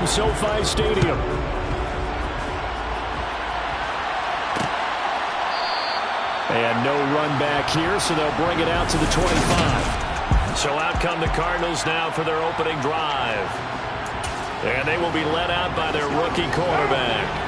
SoFi Stadium. And no run back here, so they'll bring it out to the 25. So out come the Cardinals now for their opening drive. And they will be led out by their rookie quarterback.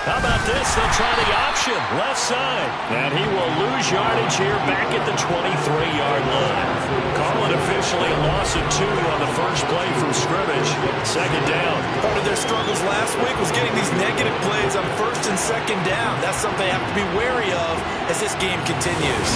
How about this? They'll try the option, left side. And he will lose yardage here back at the 23-yard line. Call it officially a loss of 2 on the first play from scrimmage. Second down. Part of their struggles last week was getting these negative plays on first and second down. That's something they have to be wary of as this game continues.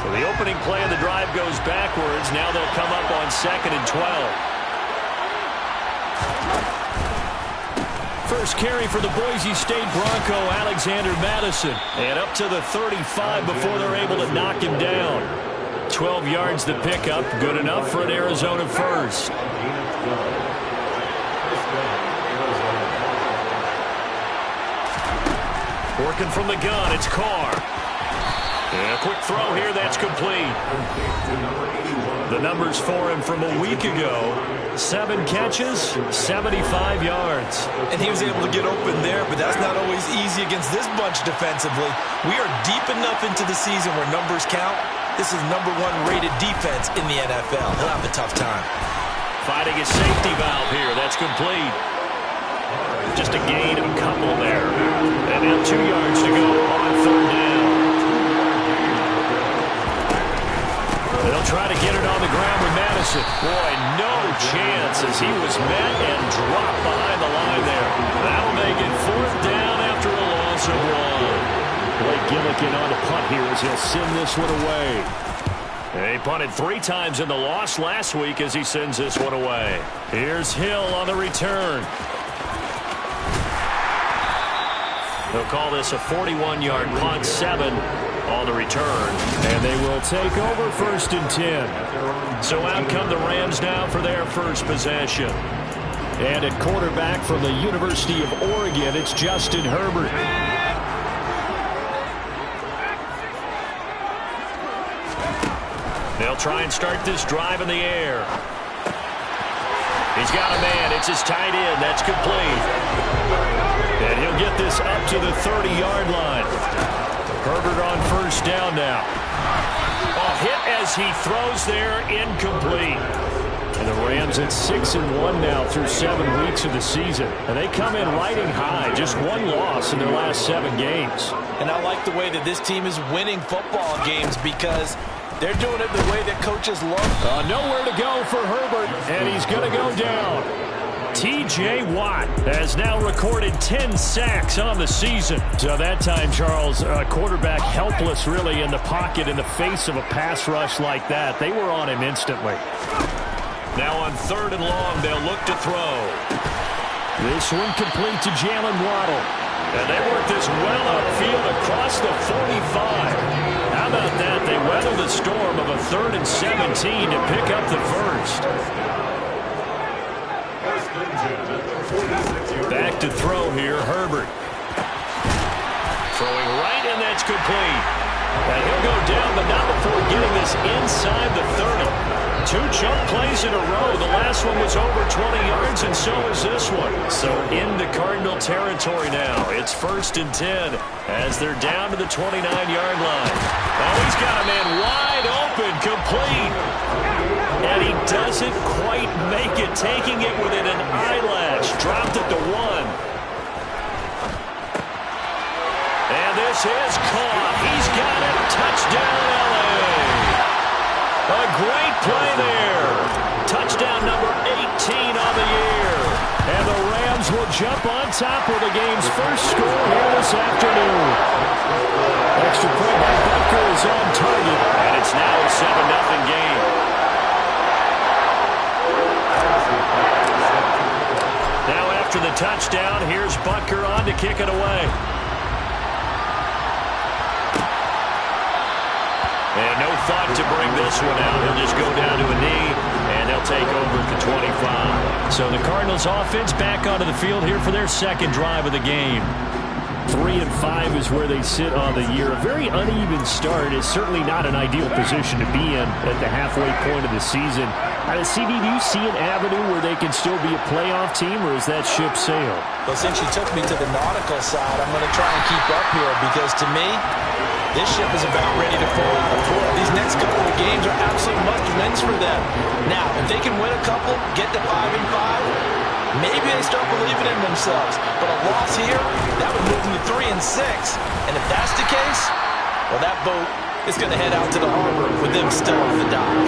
The opening play of the drive goes backwards. Now they'll come up on 2nd and 12. First carry for the Boise State Bronco, Alexander Madison. And up to the 35 before they're able to knock him down. 12 yards to pick up. Good enough for an Arizona first. Working from the gun, it's Carr. And a quick throw here, that's complete. The numbers for him from a week ago, 7 catches, 75 yards. And he was able to get open there, but that's not always easy against this bunch defensively. We are deep enough into the season where numbers count. This is #1 rated defense in the NFL. He'll have a tough time. Fighting a safety valve here, that's complete. Just a gain of a couple there. And now 2 yards to go on 3rd down. They'll try to get it on the ground with Madison. Boy, no chance as he was met and dropped behind the line there. That'll make it 4th down after a loss of 1. Blake Gillikin on the punt here as he'll send this one away. He punted 3 times in the loss last week as he sends this one away. Here's Hill on the return. They'll call this a 41-yard punt, 7 on the return. And they will take over 1st and 10. So out come the Rams now for their first possession. And at quarterback from the University of Oregon, it's Justin Herbert. They'll try and start this drive in the air. He's got a man. It's his tight end. That's complete. And he'll get this up to the 30-yard line. Herbert on 1st down now. A hit as he throws there, incomplete. And the Rams at 6-1 now through 7 weeks of the season. And they come in riding high. Just 1 loss in their last 7 games. And I like the way that this team is winning football games because they're doing it the way that coaches love. Nowhere to go for Herbert, and he's going to go down. T.J. Watt has now recorded 10 sacks on the season. So that time, Charles, quarterback helpless really in the pocket in the face of a pass rush like that. They were on him instantly. Now on 3rd and long, they'll look to throw. This one complete to Jalen Waddle. And they work this well upfield across the 45. How about that? They weather the storm of a 3rd and 17 to pick up the first. Back to throw here, Herbert. Throwing right, and that's complete. And he'll go down, but not before getting this inside the 30. 2 chunk plays in a row. The last one was over 20 yards, and so is this one. So into Cardinal territory now. It's 1st and 10 as they're down to the 29-yard line. Oh, he's got a man wide open, complete. And he doesn't quite make it, taking it within an eyelash. Dropped it to 1. And this is caught. He's got it. Touchdown, L.A. A great play there. Touchdown number 18 on the year. And the Rams will jump on top with the game's first score here this afternoon. Extra point by Butker is on target. And it's now a 7-0 game. Now after the touchdown, here's Butker on to kick it away. thought to bring this one out. He'll just go down to a knee, and they'll take over at the 25. So the Cardinals offense back onto the field here for their second drive of the game. 3-5 is where they sit on the year. A very uneven start is certainly not an ideal position to be in at the halfway point of the season. CD, do you see an avenue where they can still be a playoff team, or is that ship sailed? Well, since you took me to the nautical side, I'm going to try and keep up here because, to me, this ship is about ready to pull out of port. These next couple of games are absolute must-wins for them. Now, if they can win a couple, get to 5-5, maybe they start believing in themselves. But a loss here, that would move them to 3-6. And if that's the case, well, that boat is going to head out to the harbor with them still on the dock.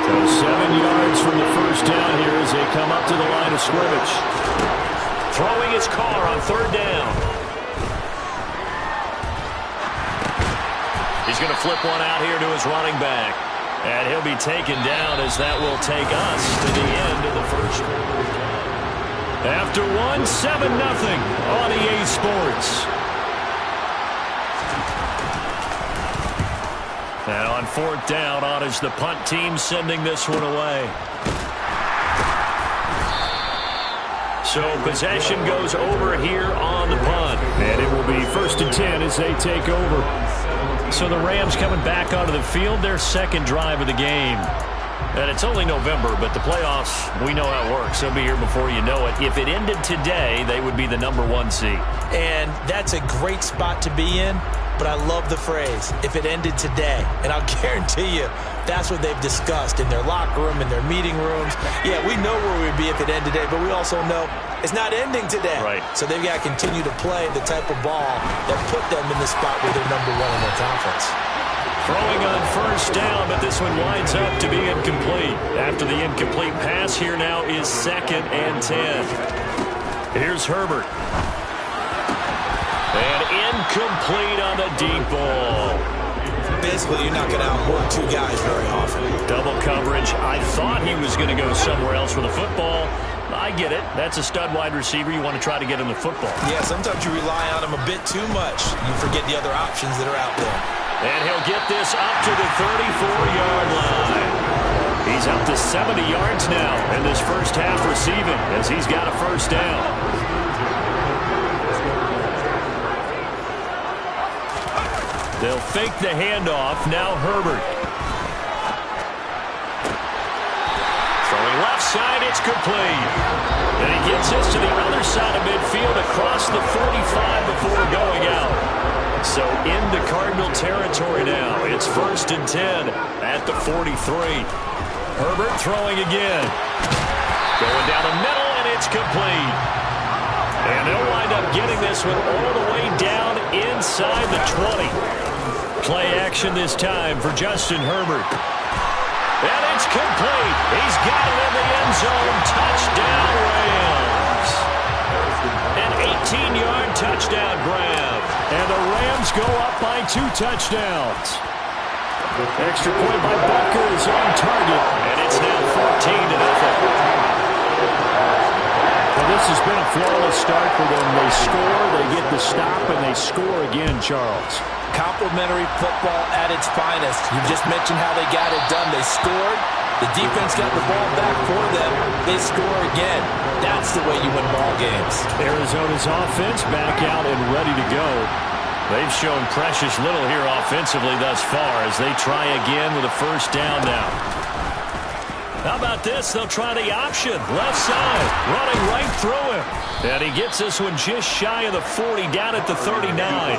So 7 yards from the first down here as they come up to the line of scrimmage. Throwing his car on third down. He's going to flip one out here to his running back. And he'll be taken down as that will take us to the end of the first. After 7-0 on EA Sports. And on fourth down, on is the punt team sending this one away. So possession goes over here on the punt. And it will be 1st and 10 as they take over. So the Rams coming back onto the field, their second drive of the game. And it's only November, but the playoffs, we know how it works. They'll be here before you know it. If it ended today, they would be the #1 seed. And that's a great spot to be in. But I love the phrase, if it ended today. And I'll guarantee you, that's what they've discussed in their locker room, in their meeting rooms. Yeah, we know where we'd be if it ended today, but we also know it's not ending today. Right. So they've got to continue to play the type of ball that put them in the spot where they're #1 in their conference. Throwing on first down, but this one winds up to be incomplete. After the incomplete pass, here now is 2nd and 10. Here's Herbert. And incomplete on the deep ball. Basically, you're not going to outwork two guys very often. Double coverage. I thought he was going to go somewhere else with a football. I get it. That's a stud wide receiver. You want to try to get him the football. Yeah, sometimes you rely on him a bit too much. You forget the other options that are out there. And he'll get this up to the 34-yard line. He's up to 70 yards now in this first half receiving as he's got a first down. They'll fake the handoff. Now Herbert. Throwing left side, it's complete. And he gets this to the other side of midfield across the 45 before going out. So into Cardinal territory now. It's 1st and 10 at the 43. Herbert throwing again. Going down the middle, and it's complete. And they'll wind up getting this one all the way down inside the 20. Play action this time for Justin Herbert. And it's complete. He's got it in the end zone. Touchdown, Rams. An 18-yard touchdown grab. And the Rams go up by 2 touchdowns. Extra point by Butker is on target. And it's now 14-0. Well, this has been a flawless start for them. They score, they get the stop, and they score again, Charles. Complimentary football at its finest. You just mentioned how they got it done. They scored. The defense got the ball back for them. They score again. That's the way you win ball games. Arizona's offense back out and ready to go. They've shown precious little here offensively thus far as they try again with a first down now. How about this? They'll try the option. Left side, running right through him. And he gets this one just shy of the 40, down at the 39.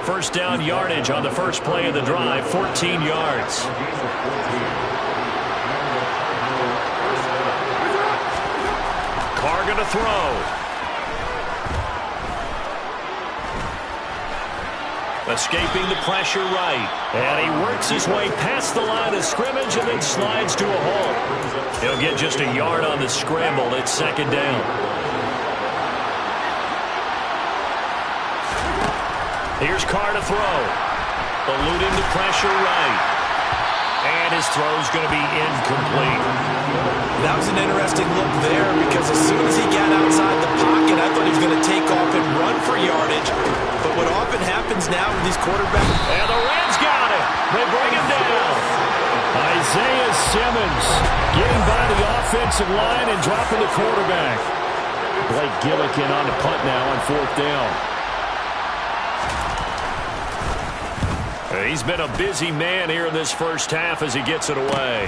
First down yardage on the first play of the drive, 14 yards. Carr going to throw. Escaping the pressure right. And he works his way past the line of scrimmage and then slides to a halt. He'll get just a yard on the scramble. It's 2nd down. Here's Carr to throw. Eluding the pressure right. And his throw's going to be incomplete. That was an interesting look there because as soon as he got outside the pocket, I thought he was going to take off and run for yardage. But what often happens now with these quarterbacks... And the Rams got it. They bring him down. Isaiah Simmons getting by the offensive line and dropping the quarterback. Blake Gillikin on the punt now on 4th down. He's been a busy man here in this first half as he gets it away.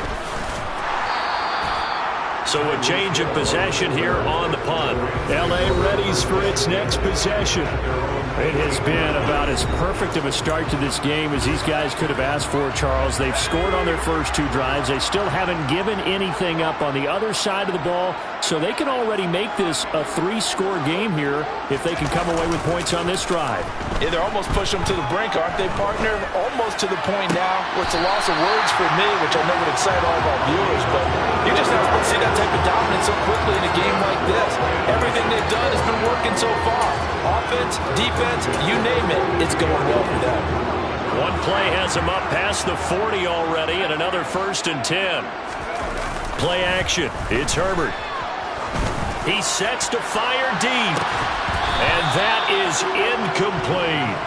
So a change of possession here on the punt. L.A. readies for its next possession. It has been about as perfect of a start to this game as these guys could have asked for, Charles. They've scored on their first 2 drives. They still haven't given anything up on the other side of the ball, so they can already make this a 3-score game here if they can come away with points on this drive. Yeah, they're almost pushing them to the brink, aren't they, partner? Almost to the point now where it's a loss of words for me, which I know would excite all of our viewers, but you just not supposed to see that type of dominance so quickly in a game like this. Everything they've done has been working so far. Offense, defense, you name it, it's going well for them. One play has him up past the 40 already, and another 1st and 10. Play action. It's Herbert. He sets to fire deep. And that is incomplete.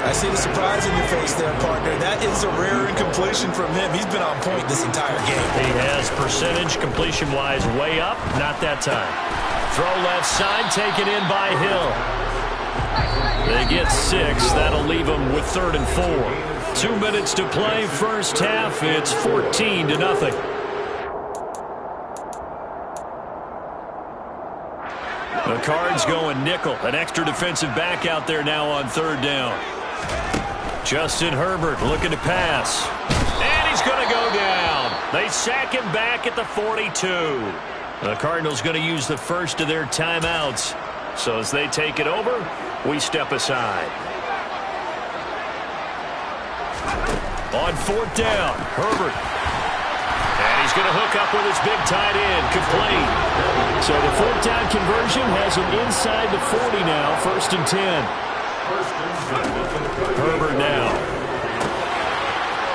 I see the surprise in your face there, partner. That is a rare incompletion from him. He's been on point this entire game. He has percentage completion-wise way up. Not that time. Throw left side, taken in by Hill. They get 6. That'll leave them with 3rd and 4. 2 minutes to play. First half. It's 14-0. The Cards going nickel. An extra defensive back out there now on 3rd down. Justin Herbert looking to pass. And he's going to go down. They sack him back at the 42. The Cardinals going to use the first of their timeouts. So as they take it over, we step aside. On 4th down, Herbert. And he's going to hook up with his big tight end, complete. So the 4th down conversion has him inside the 40 now, 1st and 10. Herbert now.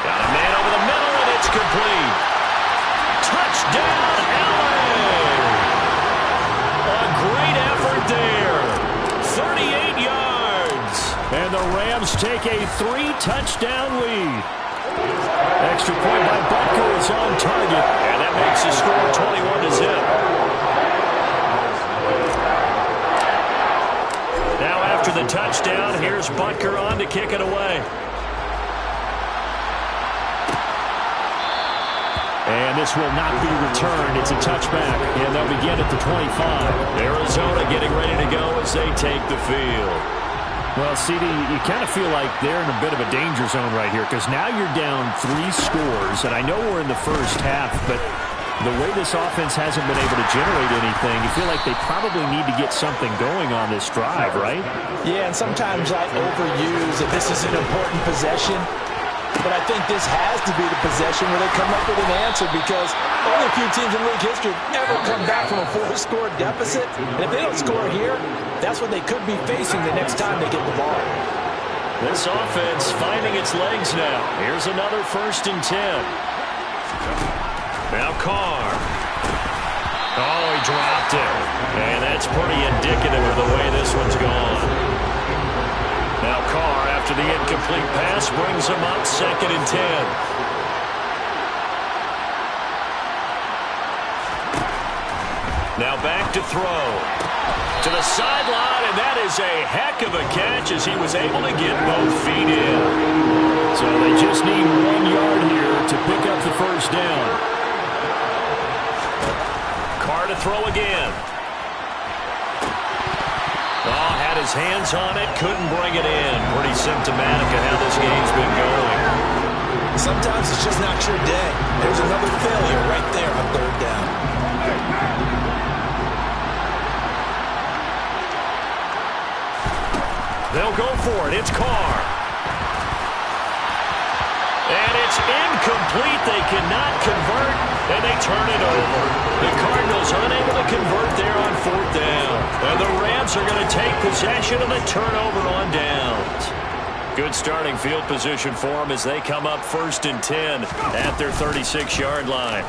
Got a man over the middle, and it's complete. Touchdown, LA! A great effort there. 38 yards. And the Rams take a 3-touchdown lead. Extra point by Butker is on target. And that makes the score 21-0. Now after the touchdown, here's Butker on to kick it away. And this will not be returned. It's a touchback, and they'll begin at the 25. Arizona getting ready to go as they take the field. Well, CD, you kind of feel like they're in a bit of a danger zone right here because now you're down 3 scores, and I know we're in the first half, but the way this offense hasn't been able to generate anything, you feel like they probably need to get something going on this drive, right? Yeah, and sometimes I overuse that this is an important possession, but I think this has to be the possession where they come up with an answer because only a few teams in league history have ever come back from a 4-score deficit, and if they don't score here, that's what they could be facing the next time they get the ball. This offense finding its legs now. Here's another 1st and 10. Now Carr. Oh, he dropped it. And that's pretty indicative of the way this one's gone. Now Carr, after the incomplete pass, brings him up 2nd and 10. Now back to throw. To the sideline, and that is a heck of a catch as he was able to get both feet in. So they just need 1 yard here to pick up the 1st down. Carr to throw again. Oh, had his hands on it, couldn't bring it in. Pretty symptomatic of how this game's been going. Sometimes it's just not your day. There's another failure right there on 3rd down. They'll go for it. It's Carr. And it's incomplete. They cannot convert, and they turn it over. The Cardinals unable to convert there on 4th down. And the Rams are going to take possession of the turnover on downs. Good starting field position for them as they come up 1st and 10 at their 36-yard line.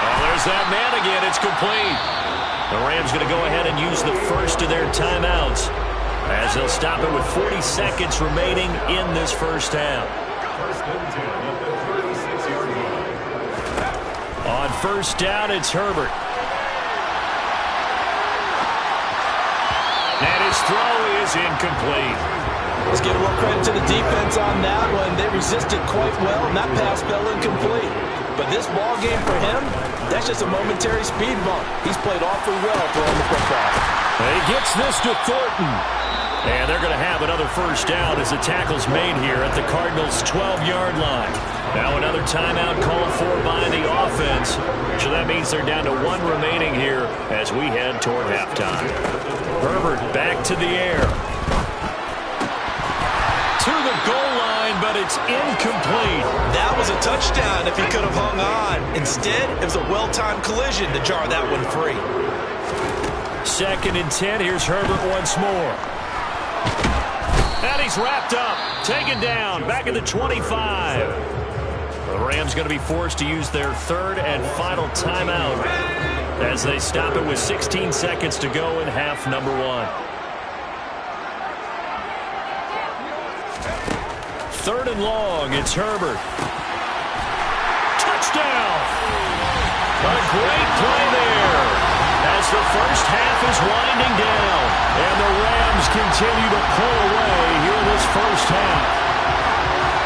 Oh, there's that man again. It's complete. The Rams going to go ahead and use the first of their timeouts as they'll stop it with 40 seconds remaining in this first half. On first down, it's Herbert. And his throw is incomplete. Let's give more credit to the defense on that one. They resisted quite well, and that pass fell incomplete. But this ball game for him, that's just a momentary speed bump. He's played awfully well throwing the football. He gets this to Thornton. And they're going to have another first down as the tackle's made here at the Cardinals' 12-yard line. Now another timeout called for by the offense. So that means they're down to 1 remaining here as we head toward halftime. Herbert back to the air. To the goal line, but it's incomplete. That was a touchdown if he could have hung on. Instead, it was a well-timed collision to jar that one free. 2nd and 10. Here's Herbert once more. And he's wrapped up. Taken down. Back at the 25. The Rams going to be forced to use their 3rd and final timeout as they stop it with 16 seconds to go in half number 1. 3rd and long. It's Herbert. Touchdown. A great play there as the first half is winding down. And the Rams continue to pull away here in this first half.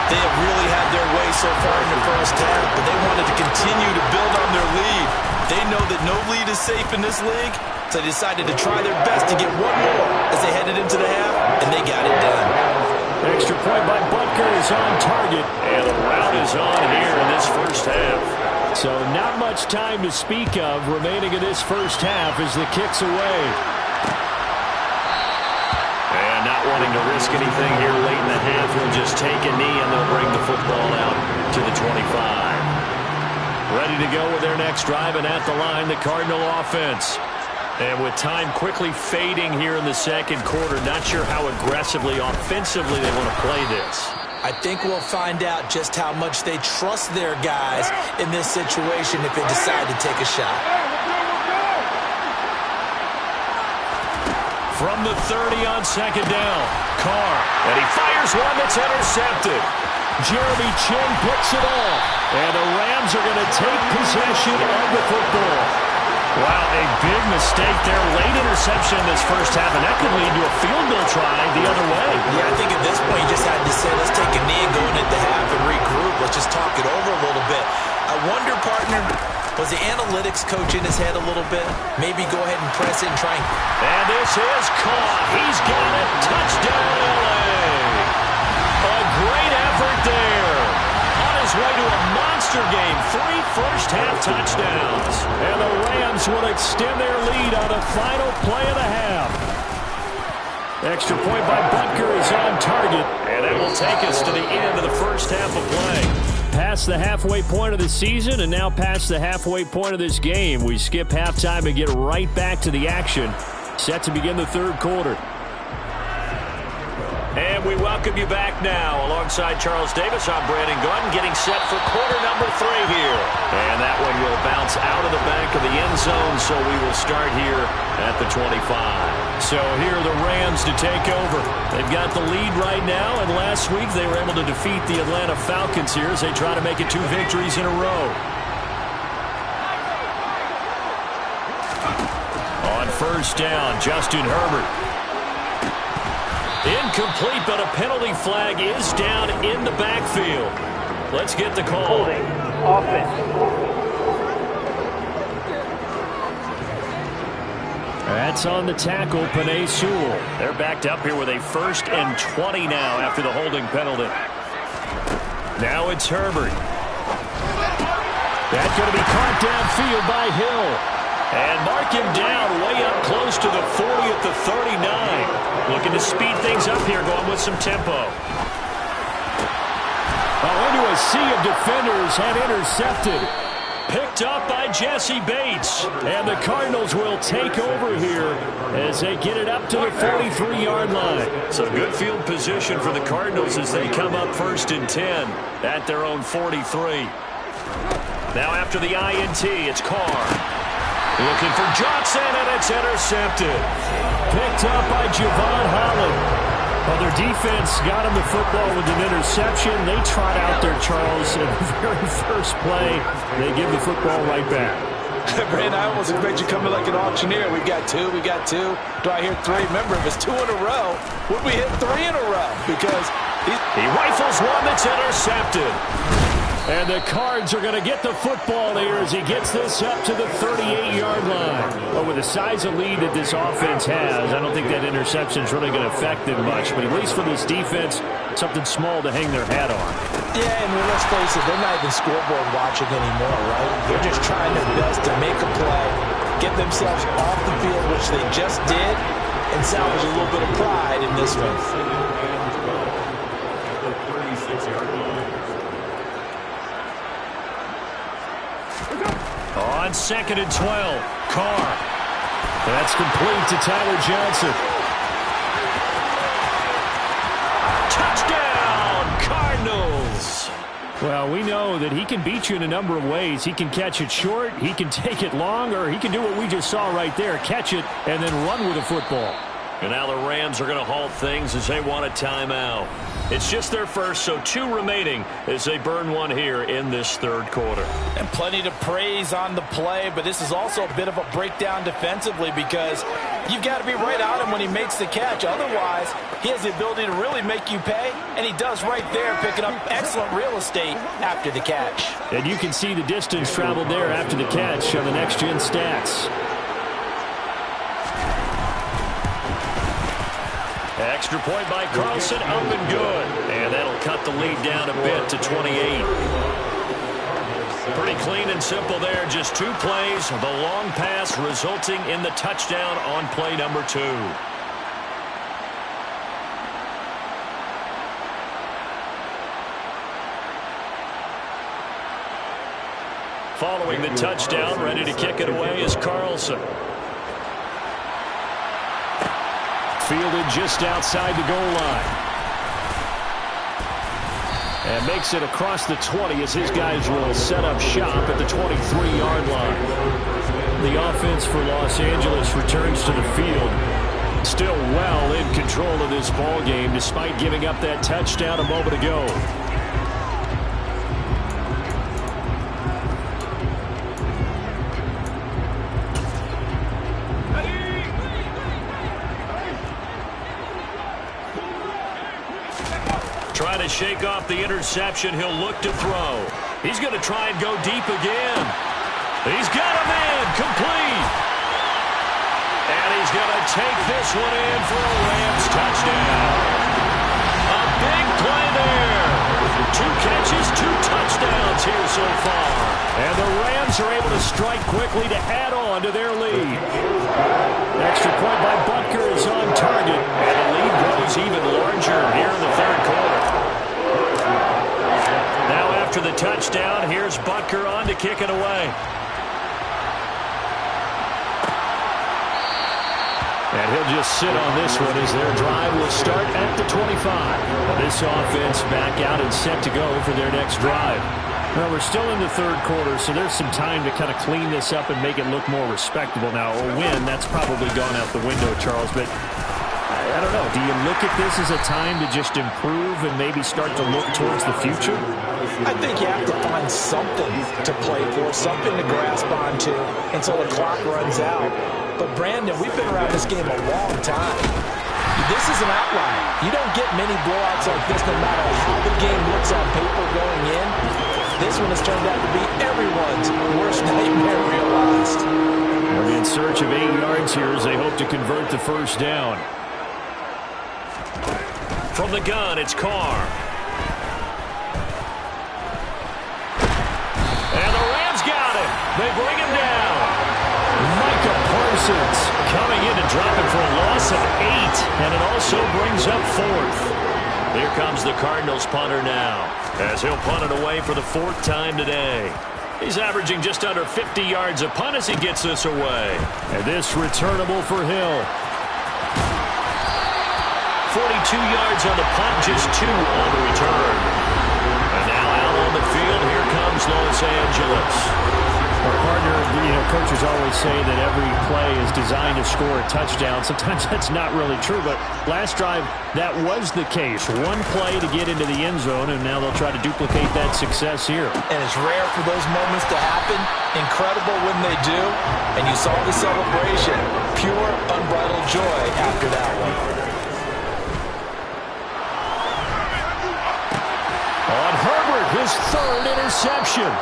They have really had their way so far in the first half, but they wanted to continue to build on their lead. They know that no lead is safe in this league, so they decided to try their best to get one more as they headed into the half, and they got it done. Extra point by Butker is on target, and the route is on here in this first half. So not much time to speak of remaining in this first half as the kick's away. And not wanting to risk anything here late in the half, he'll just take a knee and they'll bring the football out to the 25. Ready to go with their next drive, and at the line, the Cardinal offense. And with time quickly fading here in the second quarter, not sure how aggressively, offensively they want to play this. I think we'll find out just how much they trust their guys in this situation if they decide to take a shot. From the 30 on 2nd down, Carr, and he fires one that's intercepted. Jeremy Chinn picks it off, and the Rams are going to take possession of the football. Wow, a big mistake there. Late interception in this first half, and that could lead to a field goal try the other way. Yeah, I think at this point you just had to say, let's take a knee and go into the half and regroup. Let's just talk it over a little bit. I wonder, partner, was the analytics coach in his head a little bit? Maybe go ahead and press it and try. And this is caught. He's got it. Touchdown, L.A. A great effort there. On his way to a monster game. 3 first-half touchdowns. And the Rams will extend their lead on the final play of the half. Extra point by Butker is on target. And that will take us to the end of the first half of play. Past the halfway point of the season and now past the halfway point of this game. We skip halftime and get right back to the action. Set to begin the third quarter. And we welcome you back now. Alongside Charles Davis, I'm Brandon Gaudin, getting set for quarter number 3 here. And that one will bounce out of the back of the end zone, so we will start here at the 25. So here are the Rams to take over. They've got the lead right now, and last week they were able to defeat the Atlanta Falcons here as they try to make it 2 victories in a row. On first down, Justin Herbert. Incomplete, but a penalty flag is down in the backfield. Let's get the call. Holding, offense. That's on the tackle, Penei Sewell. They're backed up here with a 1st and 20 now after the holding penalty. Now it's Herbert. That's going to be caught downfield by Hill. And mark him down way up close to the 40 at the 39. Looking to speed things up here, going with some tempo. Into a sea of defenders, had intercepted. Picked up by Jesse Bates. And the Cardinals will take over here as they get it up to the 43-yard line. So good field position for the Cardinals as they come up 1st and 10 at their own 43. Now after the INT, it's Carr. Looking for Johnson, and it's intercepted. Picked up by Javon Holland. Well, their defense got him the football with an interception. They trot out there, Charles, in the very first play. They give the football right back. Brandon, I almost expect you coming like an auctioneer. We got two. Do I hear three? Remember, if it's 2 in a row, would we hit 3 in a row? Because he rifles one that's intercepted. And the Cards are going to get the football here as he gets this up to the 38-yard line. But with the size of lead that this offense has, I don't think that interception is really going to affect them much. But at least for this defense, something small to hang their hat on. Yeah, and let's face it, they're not even scoreboard watching anymore, right? They're just trying their best to make a play, get themselves off the field, which they just did, and salvage a little bit of pride in this one. On 2nd and 12, Carr. That's complete to Tyler Johnson. Touchdown, Cardinals! Well, we know that he can beat you in a number of ways. He can catch it short, he can take it long, or he can do what we just saw right there, catch it and then run with the football. And now the Rams are going to halt things as they want a timeout. It's just their first, so 2 remaining as they burn one here in this 3rd quarter. And plenty to praise on the play, but this is also a bit of a breakdown defensively because you've got to be right on him when he makes the catch. Otherwise, he has the ability to really make you pay, and he does right there, picking up excellent real estate after the catch. And you can see the distance traveled there after the catch on the next-gen stats. Extra point by Carlson, up and good. And that'll cut the lead down a bit to 28. Pretty clean and simple there. Just 2 plays. The long pass resulting in the touchdown on play number 2. Following the touchdown, ready to kick it away is Carlson. Fielded just outside the goal line. And makes it across the 20 as his guys will set up shop at the 23-yard line. The offense for Los Angeles returns to the field. Still well in control of this ball game despite giving up that touchdown a moment ago. Trying to shake off the interception. He'll look to throw. He's going to try and go deep again. He's got him in. Complete. And he's going to take this one in for a Rams touchdown. A big play there. 2 catches, 2 touchdowns here so far. And the Rams are able to strike quickly to add on to their lead. Extra point by Butker is on target. And the lead grows even larger here in the 3rd quarter. Now after the touchdown, here's Butker on to kick it away. And he'll just sit on this one as their drive will start at the 25. Now this offense back out and set to go for their next drive. Well, we're still in the 3rd quarter, so there's some time to kind of clean this up and make it look more respectable. Now, a win, that's probably gone out the window, Charles, but I don't know. Do you look at this as a time to just improve and maybe start to look towards the future? I think you have to find something to play for, something to grasp onto until the clock runs out. But, Brandon, we've been around this game a long time. This is an outlier. You don't get many blowouts like this no matter how the game looks on paper going in. This one has turned out to be everyone's worst nightmare realized. They're in search of 8 yards here as they hope to convert the first down. From the gun, it's Carr. And the Rams got him. They bring him down. Micah Parsons coming in and dropping for a loss of 8. And it also brings up 4th. Here comes the Cardinals punter now, as he'll punt it away for the 4th time today. He's averaging just under 50 yards a punt as he gets this away. And this returnable for Hill. 42 yards on the punt, just 2 on the return. And now out on the field, here comes Los Angeles. Our partner, coaches always say that every play is designed to score a touchdown. Sometimes that's not really true, but last drive, that was the case. One play to get into the end zone, and now they'll try to duplicate that success here. And it's rare for those moments to happen. Incredible when they do. And you saw the celebration. Pure, unbridled joy after that one. On Herbert, his 3rd interception.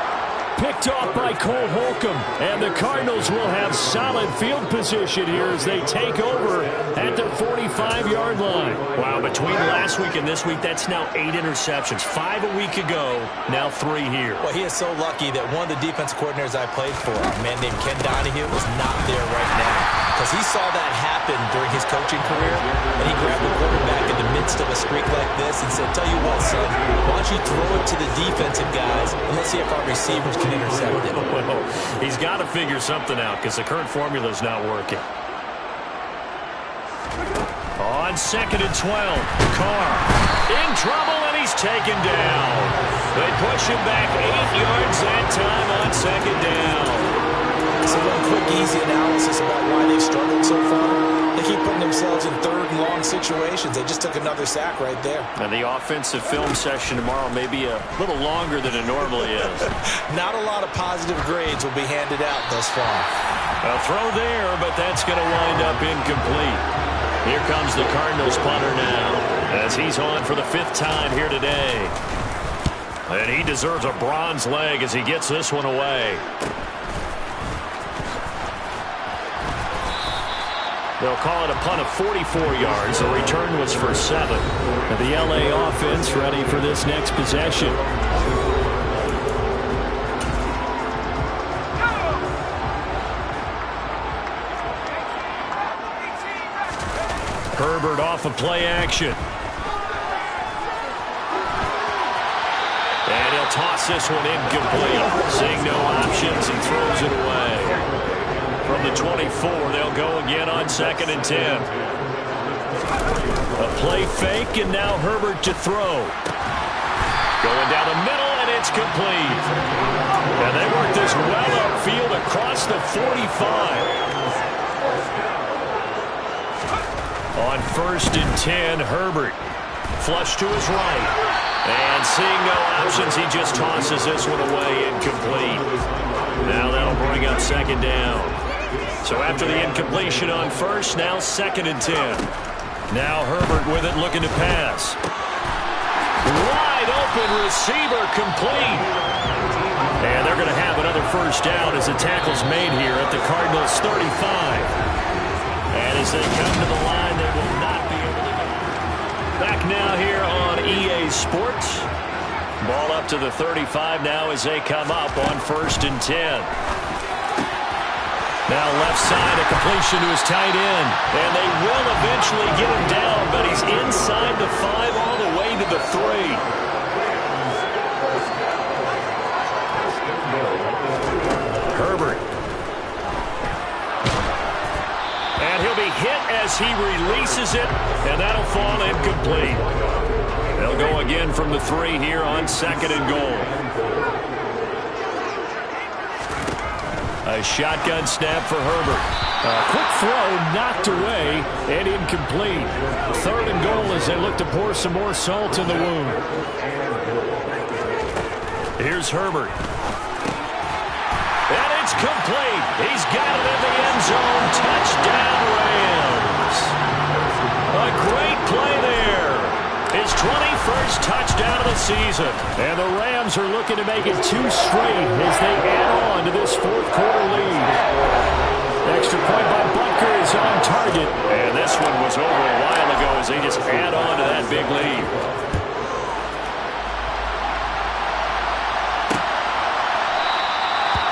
Picked off by Cole Holcomb, and the Cardinals will have solid field position here as they take over at the 45-yard line. Wow, between last week and this week, that's now 8 interceptions. 5 a week ago, now 3 here. Well, he is so lucky that one of the defense coordinators I played for, a man named Ken Donahue, is not there right now. Because he saw that happen during his coaching career, and he grabbed the quarterback in the midst of a streak like this and said, tell you what, son, why don't you throw it to the defensive guys, and let's see if our receivers can intercept it. Well, he's got to figure something out because the current formula is not working. On 2nd and 12, Carr in trouble, and he's taken down. They push him back 8 yards that time on 2nd down. So one quick, easy analysis about why they've struggled so far. They keep putting themselves in 3rd and long situations. They just took another sack right there. And the offensive film session tomorrow may be a little longer than it normally is. Not a lot of positive grades will be handed out thus far. A throw there, but that's going to wind up incomplete. Here comes the Cardinals punter now as he's on for the 5th time here today. And he deserves a bronze leg as he gets this one away. They'll call it a punt of 44 yards. The return was for 7. And the LA offense ready for this next possession. Herbert off of play action. And he'll toss this one incomplete. Seeing no options, he throws it away. From the 24, they'll go again on 2nd and 10. A play fake, and now Herbert to throw. Going down the middle, and it's complete. And they work this well upfield across the 45. On 1st and 10, Herbert. Flush to his right. And seeing no options, he just tosses this one away incomplete. Now that'll bring up 2nd down. So after the incompletion on 1st, now 2nd and 10. Now Herbert with it, looking to pass. Wide open receiver, complete. And they're going to have another 1st down as the tackle's made here at the Cardinals' 35. And as they come to the line, they will not be able to get it. Back now here on EA Sports. Ball up to the 35 now as they come up on 1st and 10. Now left side, a completion to his tight end. And they will eventually get him down, but he's inside the 5 all the way to the 3. Herbert. And he'll be hit as he releases it, and that'll fall incomplete. They'll go again from the 3 here on 2nd and goal. A shotgun snap for Herbert. A quick throw knocked away and incomplete. 3rd and goal as they look to pour some more salt in the wound. Here's Herbert. And it's complete. He's got it in the end zone. Touchdown, Rams. A great play there. His 21st touchdown of the season. And the Rams are looking to make it 2 straight as they add on to this 4th quarter lead. Extra point by Butker is on target. And this one was over a while ago as they just add on to that big lead.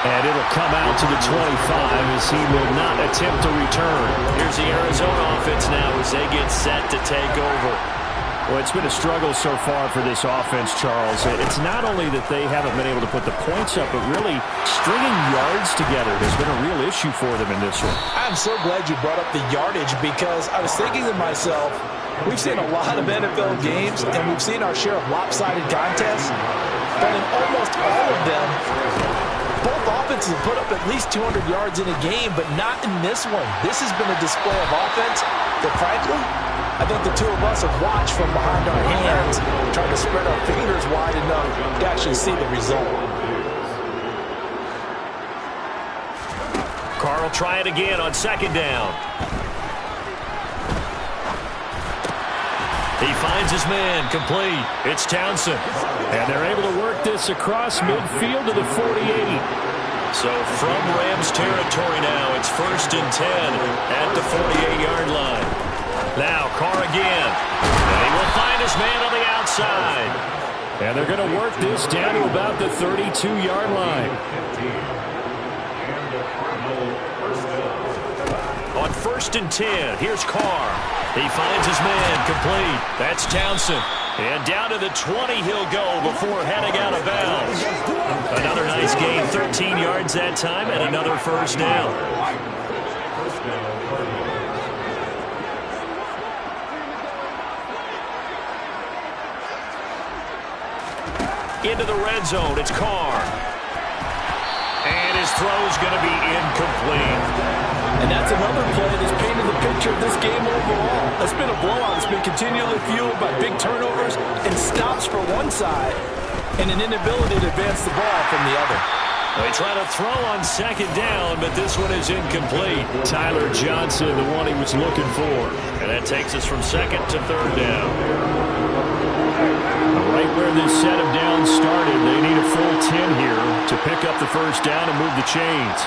And it'll come out to the 25 as he will not attempt to return. Here's the Arizona offense now as they get set to take over. Well, it's been a struggle so far for this offense, Charles. It's not only that they haven't been able to put the points up, but really stringing yards together has been a real issue for them in this one. I'm so glad you brought up the yardage because I was thinking to myself, we've seen a lot of NFL games, and we've seen our share of lopsided contests, but in almost all of them, both offenses have put up at least 200 yards in a game, but not in this one. This has been a display of offense that, frankly, I think the two of us have watched from behind our hands, trying to spread our fingers wide enough to actually see the result. Carr will try it again on second down. He finds his man, complete. It's Townsend. And they're able to work this across midfield to the 48. So from Rams territory now, it's 1st and 10 at the 48-yard line. Now Carr again. And he will find his man on the outside. And they're going to work this down to about the 32-yard line. On 1st and 10, here's Carr. He finds his man, complete. That's Townsend. And down to the 20 he'll go before heading out of bounds. Another nice gain, 13 yards that time, and another first down. Into the red zone, it's Carr. And his throw's going to be incomplete. And that's another play that's painted the picture of this game overall. It's been a blowout. It's been continually fueled by big turnovers and stops for one side and an inability to advance the ball from the other. They try to throw on second down, but this one is incomplete. Tyler Johnson, the one he was looking for. And that takes us from second to third down. Right where this set of downs started, they need a full 10 here to pick up the first down and move the chains.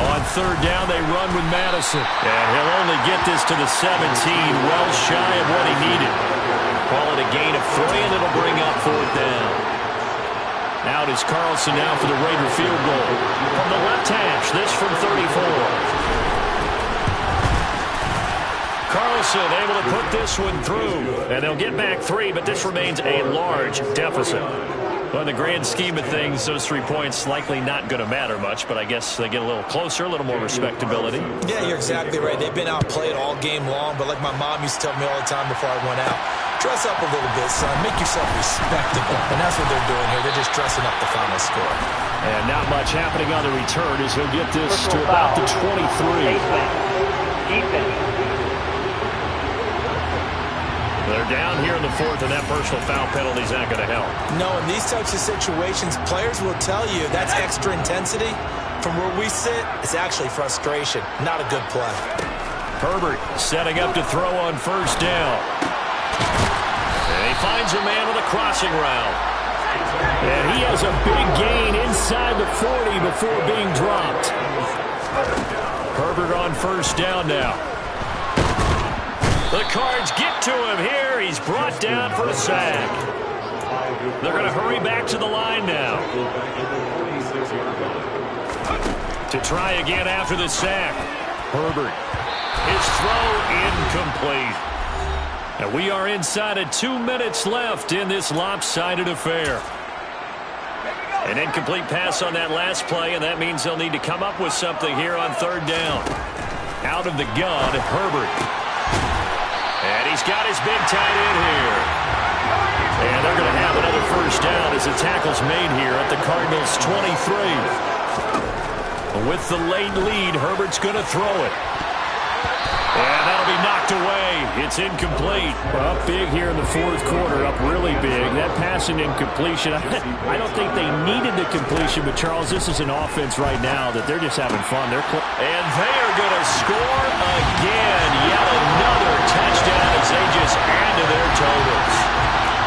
On third down, they run with Madison. And he'll only get this to the 17, well shy of what he needed. Call it a gain of 3, and it'll bring up fourth down. Out is Carlson now for the Raider field goal. From the left hash, this from 34. Carlson able to put this one through. And they'll get back 3, but this remains a large deficit. Well, in the grand scheme of things, those 3 points likely not going to matter much, but I guess they get a little closer, a little more respectability. Yeah, you're exactly right. They've been outplayed all game long, but like my mom used to tell me all the time before I went out, dress up a little bit, son. Make yourself respectable. And that's what they're doing here. They're just dressing up the final score. And not much happening on the return as he'll get this to about the 23. They're down here in the 4th, and that personal foul penalty is not going to help. No, in these types of situations, players will tell you that's extra intensity. From where we sit, it's actually frustration. Not a good play. Herbert setting up to throw on first down. And he finds a man with a crossing route. And he has a big gain inside the 40 before being dropped. Herbert on first down now. The Cards get to him here. He's brought down for a sack. They're going to hurry back to the line now. To try again after the sack. Herbert. His throw incomplete. And we are inside of 2 minutes left in this lopsided affair. An incomplete pass on that last play, and that means they'll need to come up with something here on third down. Out of the gun, Herbert. And he's got his big tight end here. And they're going to have another first down as the tackle's made here at the Cardinals' 23. With the late lead, Herbert's going to throw it. And that'll be knocked away. It's incomplete. Well, up big here in the 4th quarter, up really big. That passing incompletion, I don't think they needed the completion, but Charles, this is an offense right now that they're just having fun. And they are going to score again. Yet another touchdown as they just add to their totals.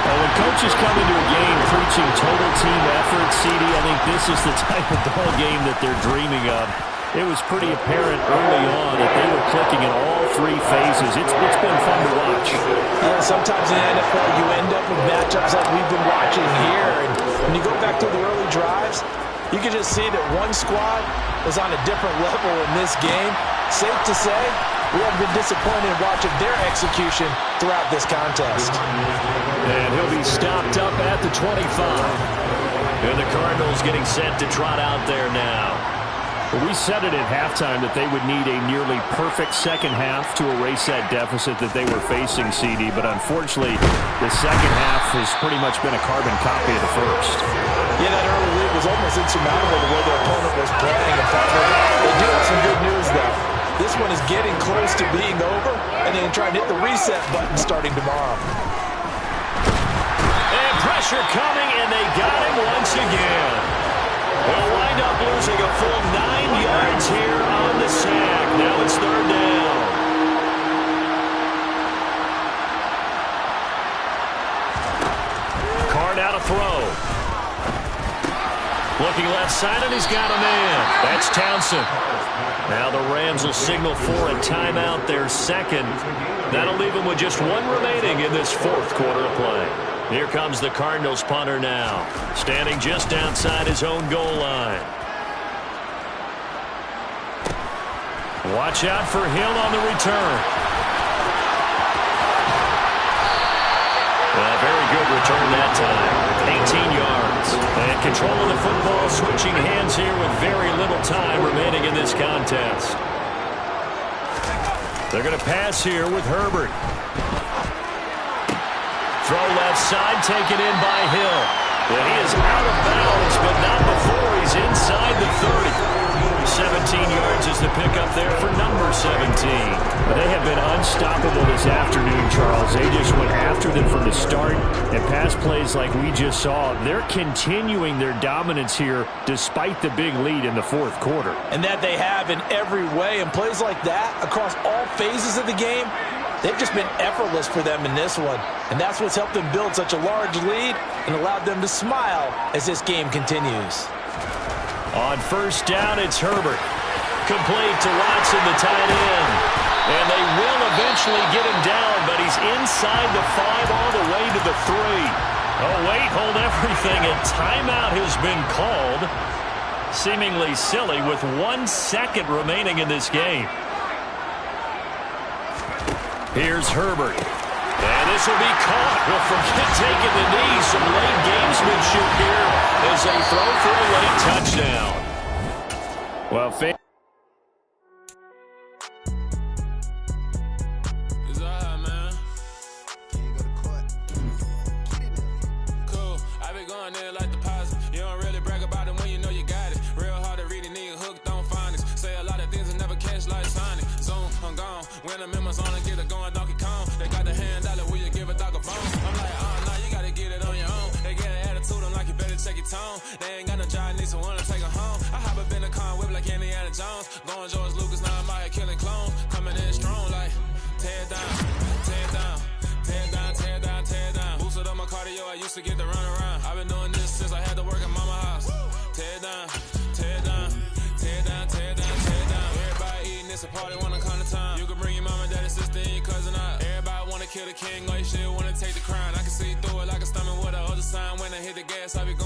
Well, when coaches come into a game preaching total team effort, CD, I think this is the type of ball game that they're dreaming of. It was pretty apparent early on that they were clicking in all 3 phases. It's been fun to watch. Yeah, sometimes in the NFL you end up with matchups like we've been watching here. And when you go back to the early drives, you can just see that one squad was on a different level in this game. Safe to say, we have been disappointed in watching their execution throughout this contest. And he'll be stopped up at the 25. And the Cardinals getting set to trot out there now. We said it at halftime that they would need a nearly perfect second half to erase that deficit that they were facing, CD. But unfortunately, the second half has pretty much been a carbon copy of the first. Yeah, that early lead was almost insurmountable the way their opponent was playing. In fact, they do have some good news, though. This one is getting close to being over, and they can try and hit the reset button starting tomorrow. And pressure coming, and they got him once again. They'll wind up losing a full 9 yards here on the sack. Now it's third down. Card out of throw. Looking left side, and he's got a man. That's Townsend. Now the Rams will signal for a timeout, their second. That'll leave them with just one remaining in this fourth quarter of play. Here comes the Cardinals punter now, standing just outside his own goal line. Watch out for Hill on the return. A very good return that time, 18 yards. And control of the football, switching hands here with very little time remaining in this contest. They're going to pass here with Herbert. Throw left side, taken in by Hill. And he is out of bounds, but not before he's inside the 30. 17 yards is the pickup there for number 17. But they have been unstoppable this afternoon, Charles. They just went after them from the start, and pass plays like we just saw. They're continuing their dominance here despite the big lead in the fourth quarter. And that they have in every way. And plays like that across all phases of the game, they've just been effortless for them in this one. And that's what's helped them build such a large lead and allowed them to smile as this game continues. On first down, it's Herbert. Complete to Watson, the tight end. And they will eventually get him down, but he's inside the 5 all the way to the 3. Oh, wait, hold everything. A timeout has been called. Seemingly silly with 1 second remaining in this game. Here's Herbert. And this will be caught. Well, forget taking the knee. Some late gamesmanship here as they throw for a late touchdown. Well, It's all right, man. Cool. I be going there like deposit. You don't really brag about it when you know you got it. Real hard to read a nigga hooked on phonics. Say a lot of things and never catch like Sonic. Zoom, I'm gone. When I'm in my zone, I get it going Donkey Kong. They got the hand dollar, will you give a dog a bone? I'm like, nah, you gotta get it on your own. They get an attitude, I'm like, you better check your tone. They ain't got no job, need someone to take her home. I hop up in the car, whip like Indiana Jones. Going George Lucas, now I'm out here killing clones. Coming in strong like, tear down, tear down, tear down, tear down, tear down. Boosted up my cardio, I used to get to run around. I've been doing this since I had to work at mama house. Tear down, tear down, tear down, tear down, tear down. Everybody eating, it's a party, wanna come to time. You can bring your mama, daddy, sister, and your cousin out. Everybody wanna kill the king, like shit, wanna take the crown. I can see through it like a stomach with a other sign. When I hit the gas, I be going.